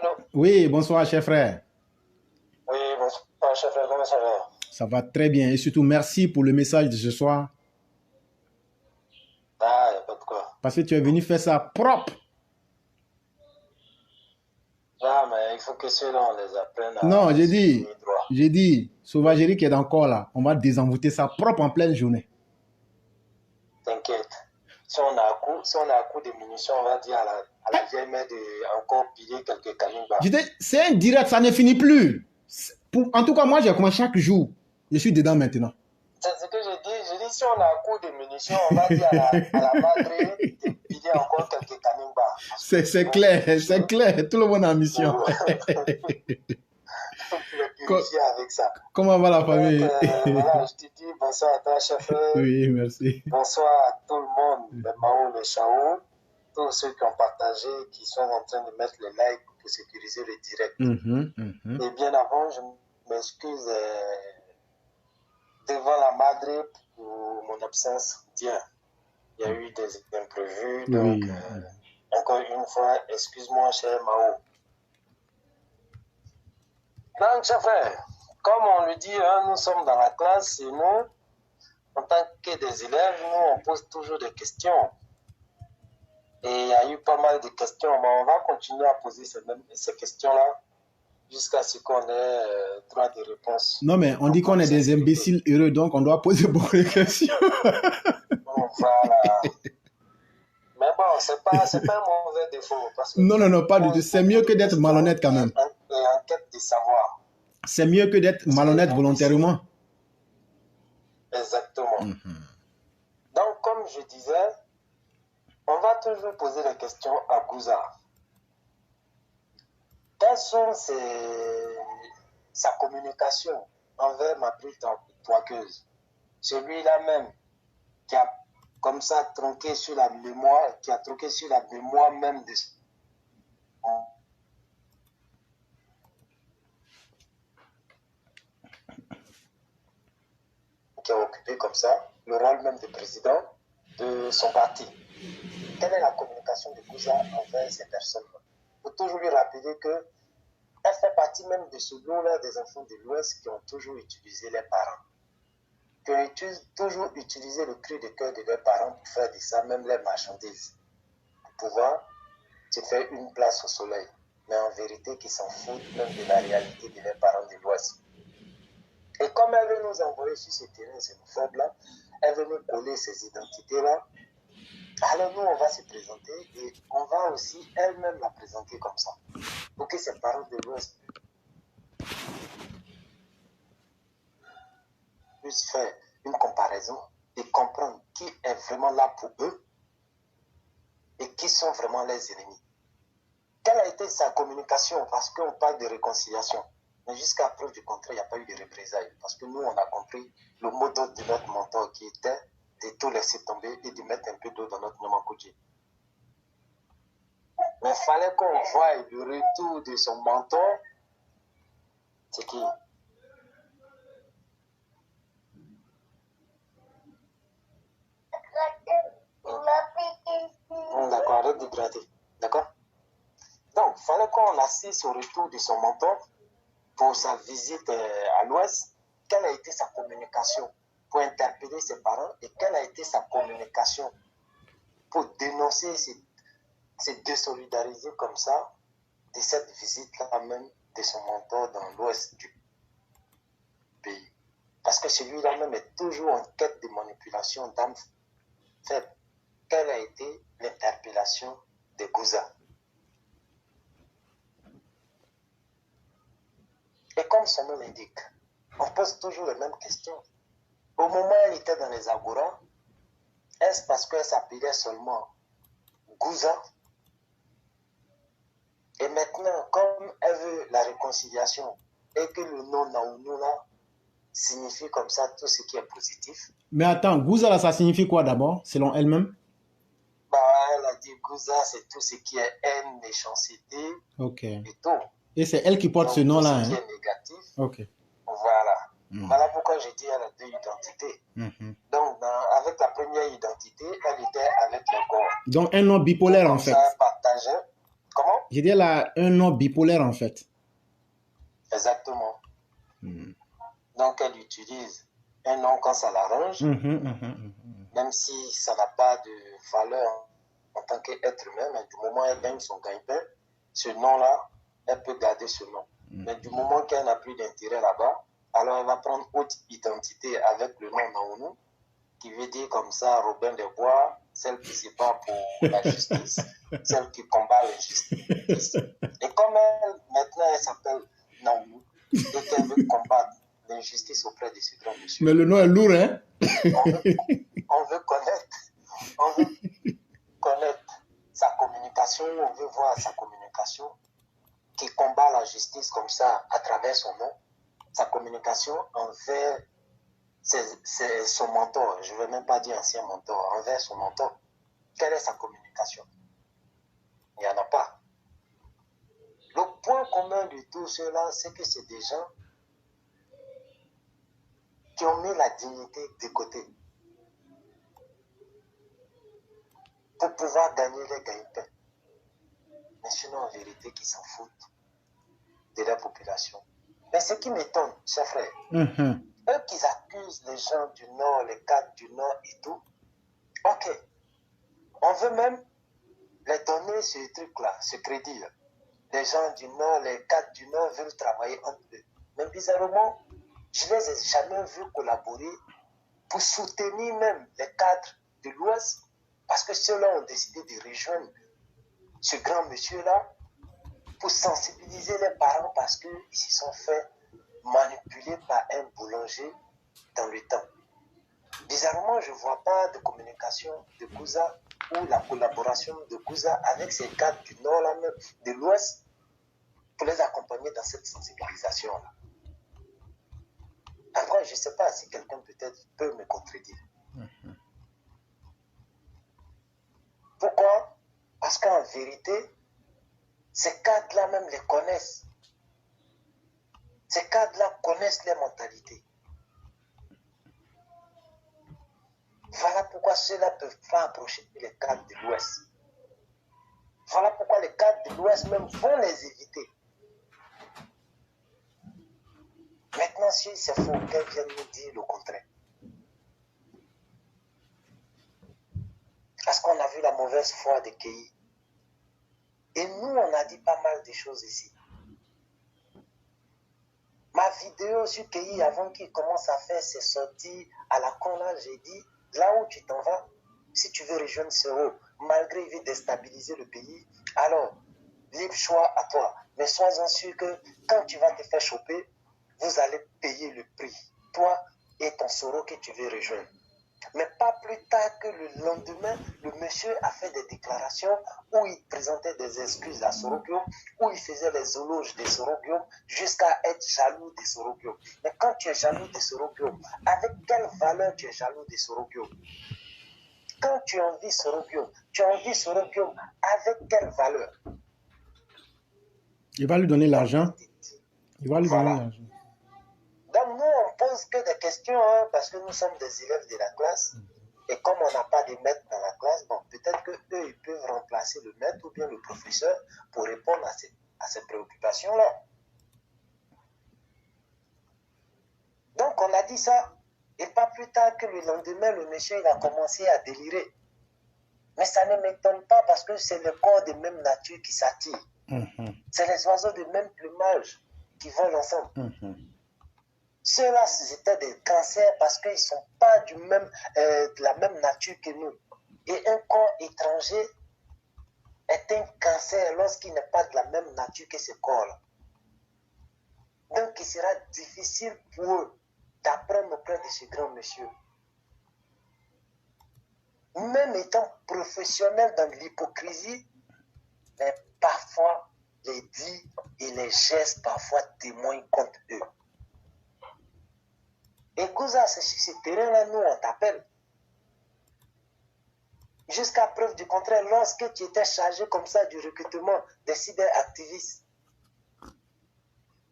Allô? Oui, bonsoir, cher frère. Oui, bonsoir, chef, comment ça va? Ça va très bien. Et surtout, merci pour le message de ce soir. Ah, il n'y a pas de quoi. Parce que tu es venu faire ça propre. Ah, mais il faut que ceux-là, on les apprenne Non, à se tenir droit. j'ai dit, sauvagerie qui est encore là. On va désenvoûter ça propre en pleine journée. T'inquiète. Si on a un coup de munitions, on va dire à la vieille mère de encore piller quelques canibas. C'est un direct, ça ne finit plus. En tout cas, moi, j'ai commencé chaque jour. Je suis dedans maintenant. C'est ce que je dis. Je dis, si on a un coup de munitions, on va dire à la madre de piller encore quelques canibas. C'est clair, c'est clair. Tout le monde est en mission. Avec ça. Comment va la famille? Donc, voilà, je te dis bonsoir à toi, chef. Oui, merci. Bonsoir à tout le monde, les Mao, les Chao, tous ceux qui ont partagé, qui sont en train de mettre les likes pour sécuriser le direct. Et bien avant, je m'excuse devant la madre pour mon absence d'hier. Il y a eu des imprévus, donc encore une fois, excuse-moi, cher Mao. Donc, chers frères, comme on le dit, hein, nous sommes dans la classe et nous, en tant que des élèves, nous, on pose toujours des questions. Et il y a eu pas mal de questions, mais on va continuer à poser ces questions-là jusqu'à ce qu'on ait droit de réponse. Non, mais on dit qu'on est des imbéciles heureux, donc on doit poser beaucoup de questions. Voilà. Mais bon, c'est pas un mauvais défaut. Parce que non, pas du tout. C'est mieux que d'être malhonnête quand même. Et en quête de savoir. C'est mieux que d'être malhonnête volontairement. Exactement. Donc, comme je disais, on va toujours poser des questions à Gouza. Quelles sont sa communication envers ma petite toiqueuse? Celui-là même qui a comme ça tronqué sur la mémoire, qui a tronqué sur la mémoire même de qui a occupé comme ça le rôle même de président de son parti. Quelle est la communication de Gouza envers ces personnes-là? Il faut toujours lui rappeler qu'elle fait partie même de ce lot-là des enfants de l'Ouest qui ont toujours utilisé les parents, qui ont toujours utilisé le cri de cœur de leurs parents pour faire de ça même les marchandises, pour pouvoir se faire une place au soleil. Mais en vérité, qui s'en foutent même de la réalité de leurs parents de l'Ouest. Et comme elle veut nous envoyer sur ce terrain xénophobe-là, elle veut nous coller ces identités-là, alors nous, on va se présenter et on va aussi elle-même la présenter comme ça. Pour que ses parents de l'Ouest puissent faire une comparaison et comprendre qui est vraiment là pour eux et qui sont vraiment les ennemis. Quelle a été sa communication? Parce qu'on parle de réconciliation. Mais jusqu'à preuve du contraire, il n'y a pas eu de représailles. Parce que nous, on a compris le mot d'ordre de notre mentor qui était de tout laisser tomber et de mettre un peu d'eau dans notre Namakoudji. Mais il fallait qu'on voie le retour de son mentor. C'est qui? D'accord, arrête de gratter. D'accord? Donc, il fallait qu'on assiste au retour de son mentor pour sa visite à l'Ouest. Quelle a été sa communication pour interpeller ses parents et quelle a été sa communication pour dénoncer, se désolidariser comme ça de cette visite-là même de son mentor dans l'Ouest du pays. Parce que celui-là même est toujours en quête de manipulation d'âme faible. Quelle a été l'interpellation de Gouza? Et comme son nom l'indique, on pose toujours les mêmes questions. Au moment où elle était dans les Agora, est-ce parce qu'elle s'appelait seulement Gouza? Et maintenant, comme elle veut la réconciliation et que le nom Naounoula signifie comme ça tout ce qui est positif. Mais attends, Gouza, là, ça signifie quoi d'abord, selon elle-même? Bah, elle a dit Gouza, c'est tout ce qui est haine, méchanceté et tout. Et c'est elle qui porte ce nom-là. Tout ce qui est négatif. Voilà. Voilà pourquoi j'ai dit elle a deux identités. Donc, avec la première identité, elle était avec le corps. Donc, un nom bipolaire en fait. Partagé. Comment? Je dirais là, un nom bipolaire en fait. Exactement. Donc, elle utilise un nom quand ça l'arrange, même si ça n'a pas de valeur en tant qu'être humain, mais du moment où elle gagne son gagne-pain, ce nom-là, elle peut garder ce nom. Mais du moment qu'elle n'a plus d'intérêt là-bas, alors elle va prendre haute identité avec le nom Naounou, qui veut dire comme ça Robin des Bois, celle qui se bat pour la justice, celle qui combat l'injustice. Et comme elle, maintenant, elle s'appelle Naounou, et qu'elle veut combattre l'injustice auprès de ce grand monsieur. Mais le nom est lourd, hein? On veut connaître sa communication, on veut voir sa communication qui combat la justice comme ça à travers son nom, sa communication envers son mentor, je ne veux même pas dire ancien mentor, envers son mentor. Quelle est sa communication? Il n'y en a pas. Le point commun de tout cela, c'est que c'est des gens qui ont mis la dignité de côté pour pouvoir gagner les gagne-pains. Mais sinon, en vérité, qui s'en foutent de la population. Mais ce qui m'étonne, chers frères, eux qui accusent les gens du Nord, les cadres du Nord et tout, ok, on veut même les donner ce truc-là, ce crédit-là. Les gens du Nord, les cadres du Nord veulent travailler entre eux. Mais bizarrement, je ne les ai jamais vus collaborer pour soutenir même les cadres de l'Ouest, parce que ceux-là ont décidé de rejoindre ce grand monsieur-là pour sensibiliser les parents parce qu'ils se sont fait manipuler par un boulanger dans le temps. Bizarrement, je ne vois pas de communication de Kouza ou la collaboration de Kouza avec ces cadres du Nord, là même, de l'Ouest, pour les accompagner dans cette sensibilisation-là. Après, je ne sais pas si quelqu'un peut-être peut me contredire. Pourquoi? Parce qu'en vérité, ces cadres-là même les connaissent. Ces cadres-là connaissent les mentalités. Voilà pourquoi ceux-là ne peuvent pas approcher les cadres de l'Ouest. Voilà pourquoi les cadres de l'Ouest même vont les éviter. Maintenant, si c'est faux, qu'elles viennent nous dire le contraire. Parce qu'on a vu la mauvaise foi de Keï. Et nous, on a dit pas mal de choses ici. Ma vidéo sur Keï, avant qu'il commence à faire ses sorties à la con, là, j'ai dit, là où tu t'en vas, si tu veux rejoindre Sero, malgré qu'il veut déstabiliser le pays, alors, libre choix à toi. Mais sois-en sûr que quand tu vas te faire choper, vous allez payer le prix. Toi et ton Soro que tu veux rejoindre. Mais pas plus tard que le lendemain, le monsieur a fait des déclarations où il présentait des excuses à Sorokyo, où il faisait les éloges de Sorokyo jusqu'à être jaloux de Sorokyo. Mais quand tu es jaloux de Sorokyo, avec quelle valeur tu es jaloux de Sorokyo? Quand tu envies Sorokyo, tu envies Sorokyo avec quelle valeur? Il va lui donner l'argent. Il va lui donner l'argent. Donc nous, on pose que des questions, hein, parce que nous sommes des élèves de la classe. Et comme on n'a pas de maître dans la classe, bon, peut-être qu'eux, ils peuvent remplacer le maître ou bien le professeur pour répondre à ces préoccupations-là. Donc on a dit ça. Et pas plus tard que le lendemain, le monsieur il a commencé à délirer. Mais ça ne m'étonne pas parce que c'est le corps de même nature qui s'attire. C'est les oiseaux de même plumage qui volent ensemble. Ceux-là, c'était des cancers parce qu'ils ne sont pas de la même nature que nous. Et un corps étranger est un cancer lorsqu'il n'est pas de la même nature que ce corps-là. Donc, il sera difficile pour eux d'apprendre auprès de ce grand monsieur. Même étant professionnel dans l'hypocrisie, mais parfois, les dits et les gestes parfois témoignent contre eux. Et Kouza, c'est sur ce terrain-là, nous, on t'appelle. Jusqu'à preuve du contraire, lorsque tu étais chargé comme ça du recrutement des cyberactivistes,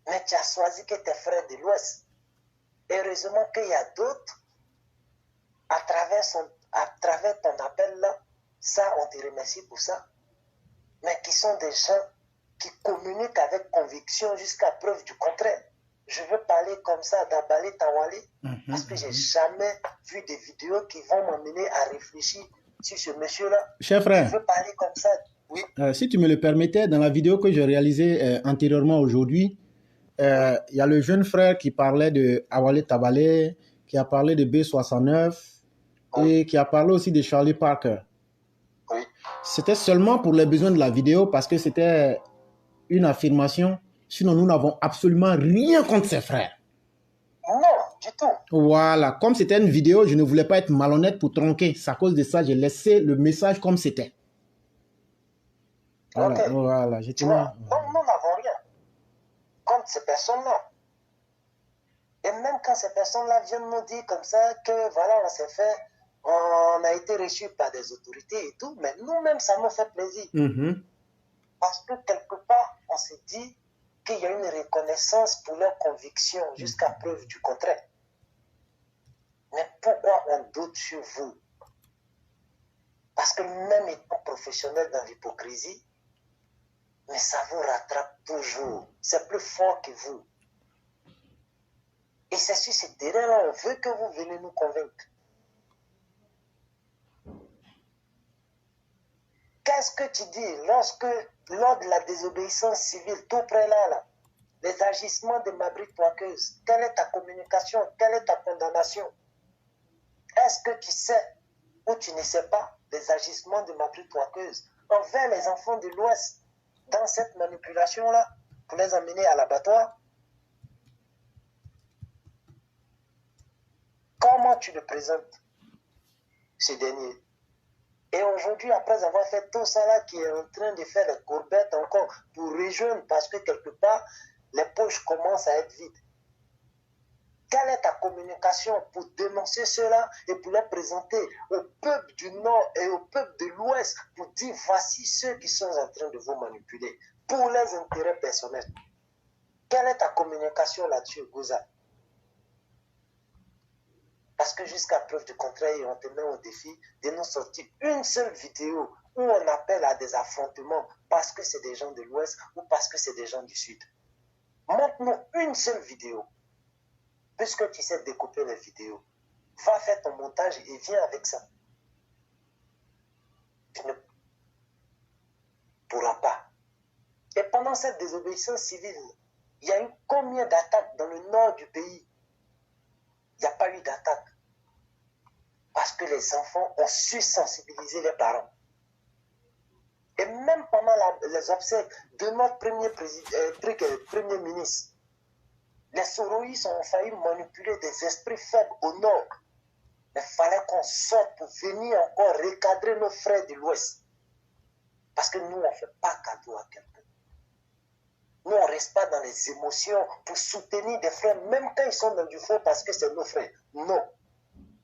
mais tu as choisi que tes frères de l'Ouest. Heureusement qu'il y a d'autres, à travers ton appel-là, ça, on te remercie pour ça, mais qui sont des gens qui communiquent avec conviction jusqu'à preuve du contraire. Je veux parler comme ça d'Abale Tawale parce que j'ai jamais vu des vidéos qui vont m'amener à réfléchir sur ce monsieur-là. Cher frère, je veux parler comme ça. Oui. Si tu me le permettais, dans la vidéo que j'ai réalisée antérieurement aujourd'hui, il y a le jeune frère qui parlait de Awale Tabale, qui a parlé de B69 et qui a parlé aussi de Charlie Parker. Oui. C'était seulement pour les besoins de la vidéo parce que c'était une affirmation. Sinon, nous n'avons absolument rien contre ses frères. Non, du tout. Voilà. Comme c'était une vidéo, je ne voulais pas être malhonnête pour tronquer. C'est à cause de ça, j'ai laissé le message comme c'était. Voilà. Okay. Voilà. Tu vois, donc nous n'avons rien contre ces personnes-là. Et même quand ces personnes-là viennent nous dire comme ça que voilà, on s'est fait, on a été reçu par des autorités et tout, mais nous-mêmes, ça nous fait plaisir. Parce que quelque part, on s'est dit qu'il y a une reconnaissance pour leurs convictions jusqu'à preuve du contraire. Mais pourquoi on doute sur vous? Parce que même étant professionnel dans l'hypocrisie, mais ça vous rattrape toujours. C'est plus fort que vous. Et c'est sur ce terrain-là, on veut que vous venez nous convaincre. Qu'est-ce que tu dis lorsque, lors de la désobéissance civile, tout près là, les agissements de Mabrit Touakeuse, quelle est ta communication, quelle est ta condamnation? Est-ce que tu sais ou tu ne sais pas les agissements de Mabrit Touakeuse envers les enfants de l'Ouest dans cette manipulation-là pour les emmener à l'abattoir? Comment tu le présentes, ce dernier? Et aujourd'hui, après avoir fait tout ça là, qui est en train de faire les courbettes encore pour rejoindre, parce que quelque part, les poches commencent à être vides. Quelle est ta communication pour dénoncer cela et pour les présenter au peuple du Nord et au peuple de l'Ouest pour dire voici ceux qui sont en train de vous manipuler pour les intérêts personnels? Quelle est ta communication là-dessus, Gouza? Parce que jusqu'à preuve du contraire, on te met au défi de nous sortir une seule vidéo où on appelle à des affrontements parce que c'est des gens de l'Ouest ou parce que c'est des gens du Sud. Montre-nous une seule vidéo. Puisque tu sais découper les vidéos, va faire ton montage et viens avec ça. Tu ne pourras pas. Et pendant cette désobéissance civile, il y a eu combien d'attaques dans le nord du pays? Il n'y a pas eu d'attaque. Parce que les enfants ont su sensibiliser les parents. Et même pendant les obsèques de notre premier ministre, les Soroïs ont failli manipuler des esprits faibles au nord. Il fallait qu'on sorte pour venir encore recadrer nos frères de l'Ouest. Parce que nous, on ne fait pas cadeau à quelqu'un. Nous, on ne reste pas dans les émotions pour soutenir des frères, même quand ils sont dans du faux parce que c'est nos frères. Non.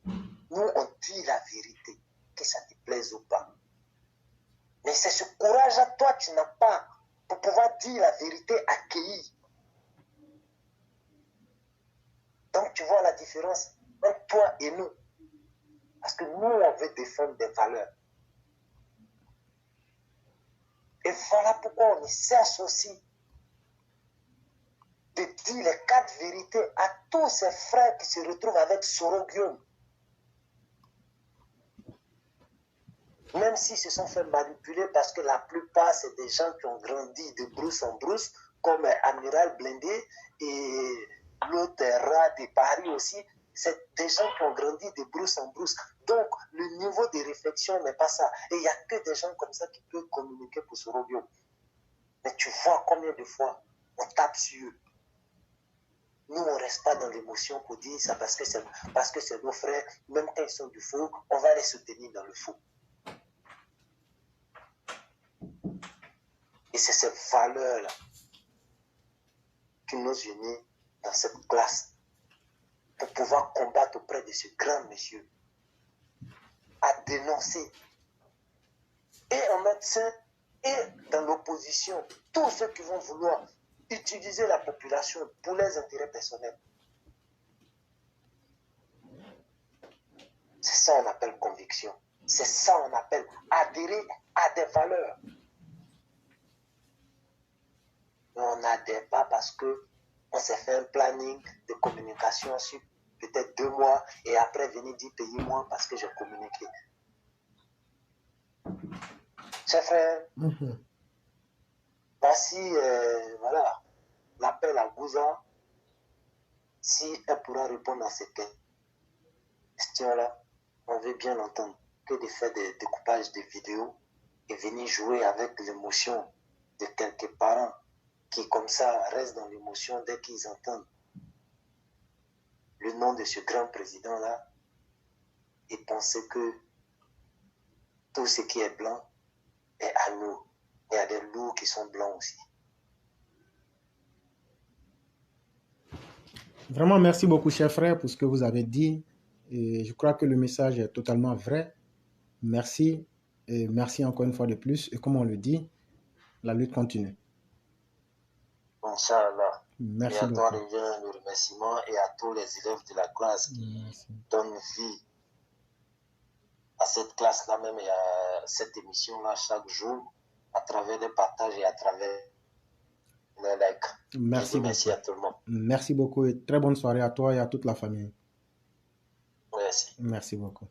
Nous, on dit la vérité, que ça te plaise ou pas. Mais c'est ce courage-là, toi, tu n'as pas pour pouvoir dire la vérité accueillie. Donc, tu vois la différence entre toi et nous. Parce que nous, on veut défendre des valeurs. Et voilà pourquoi on cherche aussi de dire les 4 vérités à tous ces frères qui se retrouvent avec Soro Guillaume. Même s'ils se sont fait manipuler parce que la plupart, c'est des gens qui ont grandi de brousse en brousse, comme Amiral Blindé et l'autre rat de Paris aussi. C'est des gens qui ont grandi de brousse en brousse. Donc, le niveau de réflexion n'est pas ça. Et il n'y a que des gens comme ça qui peuvent communiquer pour Soro Guillaume. Mais tu vois combien de fois on tape sur eux. Nous, on ne reste pas dans l'émotion pour dire ça parce que c'est nos frères. Même quand ils sont du faux, on va les soutenir dans le faux. Et c'est ces valeurs-là qui nous unissent dans cette classe pour pouvoir combattre auprès de ce grand monsieur, à dénoncer et en médecin et dans l'opposition, tous ceux qui vont vouloir utiliser la population pour leurs intérêts personnels. C'est ça qu'on appelle conviction. C'est ça qu'on appelle adhérer à des valeurs. mais on n'adhère pas parce que on s'est fait un planning de communication sur peut-être 2 mois et après venir dire payez-moi parce que j'ai communiqué. Chers frères, voici voilà, l'appel à Gouza. Si elle pourra répondre à ces questions-là, on veut bien entendre que de faire des découpages de vidéos et venir jouer avec l'émotion de quelques parents qui, comme ça, restent dans l'émotion dès qu'ils entendent le nom de ce grand président-là et penser que tout ce qui est blanc est à nous. Il y a des loups qui sont blancs aussi. Vraiment, merci beaucoup, cher frère, pour ce que vous avez dit. Et je crois que le message est totalement vrai. Merci. Et merci encore une fois de plus. Et comme on le dit, la lutte continue. Inch'Allah. Merci et à toi beaucoup. revient le remerciement et à tous les élèves de la classe qui donnent vie à cette classe-là même et à cette émission-là chaque jour à travers des partages et à travers les likes. Merci beaucoup. Merci à tout le monde. Merci beaucoup et très bonne soirée à toi et à toute la famille. Merci. Merci beaucoup.